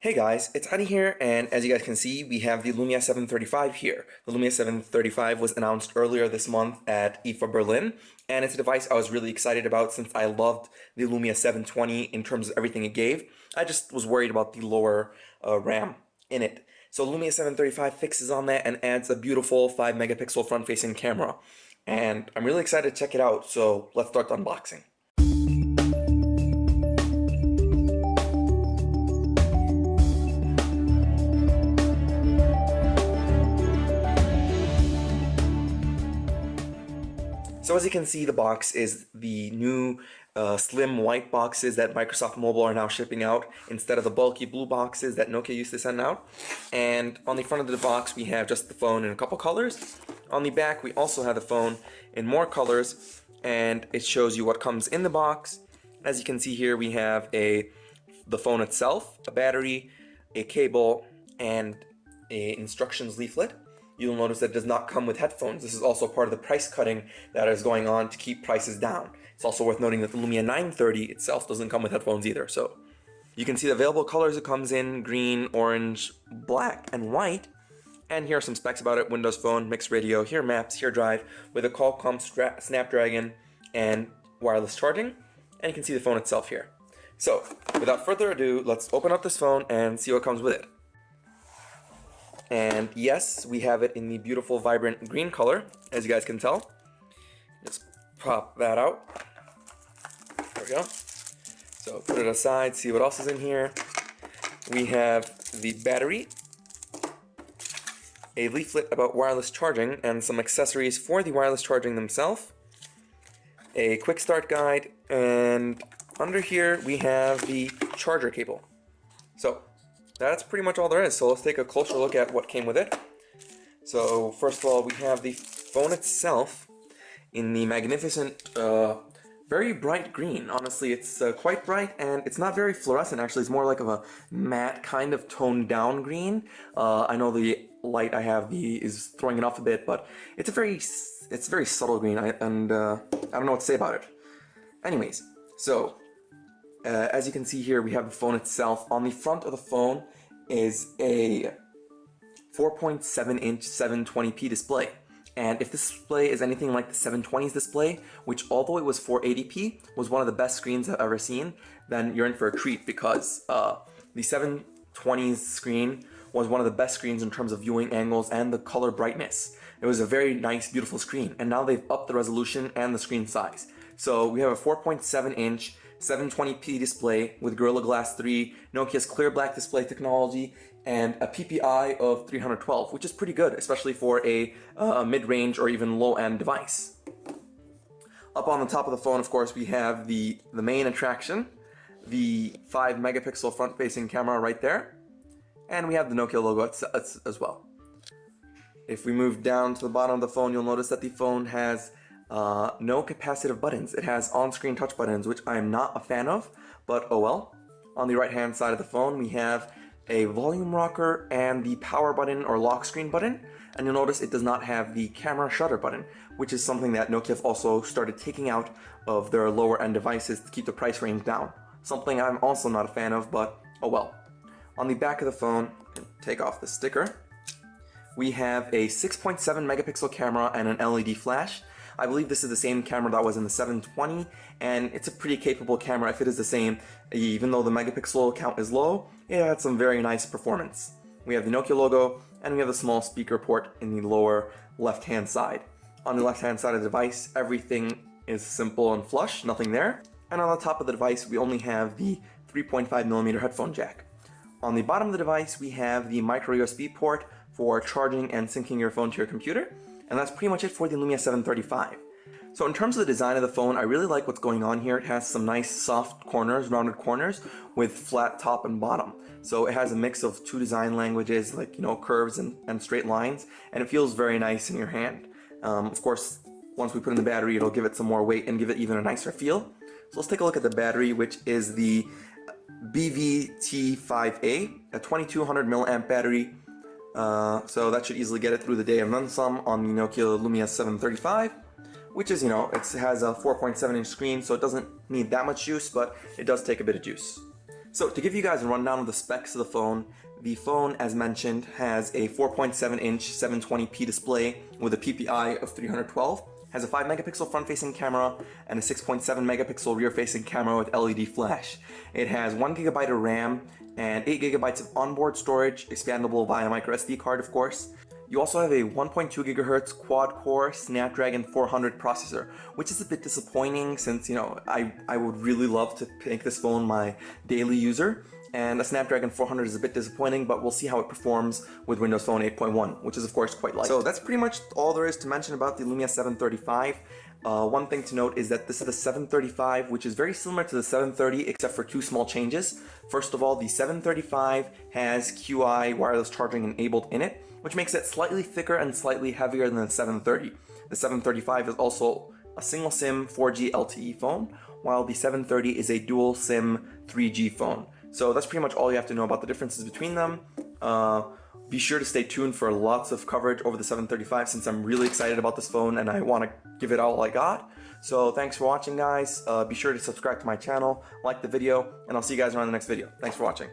Hey guys, it's Adi here, and as you guys can see, we have the Lumia 735 here. The Lumia 735 was announced earlier this month at IFA Berlin, and it's a device I was really excited about since I loved the Lumia 720 in terms of everything it gave. I just was worried about the lower RAM in it. So Lumia 735 fixes on that and adds a beautiful 5 megapixel front-facing camera. And I'm really excited to check it out, so let's start the unboxing. So as you can see, the box is the new slim white boxes that Microsoft Mobile are now shipping out instead of the bulky blue boxes that Nokia used to send out. And on the front of the box, we have just the phone in a couple colors. On the back, we also have the phone in more colors, and it shows you what comes in the box. As you can see here, we have the phone itself, a battery, a cable, and an instructions leaflet. You'll notice that it does not come with headphones. This is also part of the price cutting that is going on to keep prices down. It's also worth noting that the Lumia 930 itself doesn't come with headphones either. So you can see the available colors it comes in: green, orange, black, and white. And here are some specs about it: Windows Phone, mixed radio, here maps, here drive, with a Qualcomm Snapdragon and wireless charging. And you can see the phone itself here. So without further ado, let's open up this phone and see what comes with it. And yes, we have it in the beautiful, vibrant green color, as you guys can tell. Just pop that out. There we go. So put it aside, see what else is in here. We have the battery, a leaflet about wireless charging, and some accessories for the wireless charging themselves, a quick start guide, and under here we have the charger cable. So that's pretty much all there is. So let's take a closer look at what came with it. So first of all, we have the phone itself in the magnificent, very bright green. Honestly, it's quite bright, and it's not very fluorescent. Actually, it's more like of a matte, kind of toned down green. I know the light I have is throwing it off a bit, but it's a very subtle green, and I don't know what to say about it. Anyways, so as you can see here, we have the phone itself. On the front of the phone is a 4.7-inch 720p display. And if this display is anything like the 720's display, which although it was 480p, was one of the best screens I've ever seen, then you're in for a treat, because the 720's screen was one of the best screens in terms of viewing angles and the color brightness. It was a very nice, beautiful screen, and now they've upped the resolution and the screen size. So we have a 4.7-inch 720p display with Gorilla Glass 3, Nokia's clear black display technology, and a PPI of 312, which is pretty good, especially for a mid-range or even low-end device. Up on the top of the phone, of course, we have the main attraction, the 5 megapixel front-facing camera right there, and we have the Nokia logo as well. If we move down to the bottom of the phone, you'll notice that the phone has no capacitive buttons. It has on-screen touch buttons, which I am not a fan of, but oh well. On the right-hand side of the phone, we have a volume rocker and the power button or lock screen button, and you'll notice it does not have the camera shutter button, which is something that Nokia have also started taking out of their lower-end devices to keep the price range down. Something I'm also not a fan of, but oh well. On the back of the phone, take off the sticker, we have a 6.7 megapixel camera and an LED flash. I believe this is the same camera that was in the 720, and it's a pretty capable camera if it is the same. Even though the megapixel count is low, it had some very nice performance. We have the Nokia logo, and we have the small speaker port in the lower left-hand side. On the left-hand side of the device, everything is simple and flush, nothing there. And on the top of the device, we only have the 3.5mm headphone jack. On the bottom of the device, we have the micro USB port for charging and syncing your phone to your computer. And that's pretty much it for the Lumia 735. So in terms of the design of the phone, I really like what's going on here. It has some nice soft corners, rounded corners, with flat top and bottom. So it has a mix of two design languages, like, you know, curves and straight lines, and it feels very nice in your hand. Of course, once we put in the battery, it'll give it some more weight and give it even a nicer feel. So let's take a look at the battery, which is the BVT5A, a 2200 milliamp battery. So that should easily get it through the day and then some on the Nokia Lumia 735, which is, you know, it has a 4.7-inch screen, so it doesn't need that much juice, but it does take a bit of juice. So to give you guys a rundown of the specs of the phone, as mentioned, has a 4.7-inch 720p display with a PPI of 312, has a 5 megapixel front-facing camera and a 6.7 megapixel rear-facing camera with LED flash. It has 1 gigabyte of RAM and 8 gigabytes of onboard storage, expandable via micro SD card, of course. You also have a 1.2 gigahertz quad-core Snapdragon 400 processor, which is a bit disappointing since, I would really love to make this phone my daily user. And a Snapdragon 400 is a bit disappointing, but we'll see how it performs with Windows Phone 8.1, which is of course quite light. So that's pretty much all there is to mention about the Lumia 735. One thing to note is that this is the 735, which is very similar to the 730 except for two small changes. First of all, the 735 has QI wireless charging enabled in it, which makes it slightly thicker and slightly heavier than the 730. The 735 is also a single SIM 4G LTE phone, while the 730 is a dual SIM 3G phone. So that's pretty much all you have to know about the differences between them. Be sure to stay tuned for lots of coverage over the 735 since I'm really excited about this phone and I want to give it all I got. So thanks for watching, guys. Be sure to subscribe to my channel, like the video, and I'll see you guys around the next video. Thanks for watching.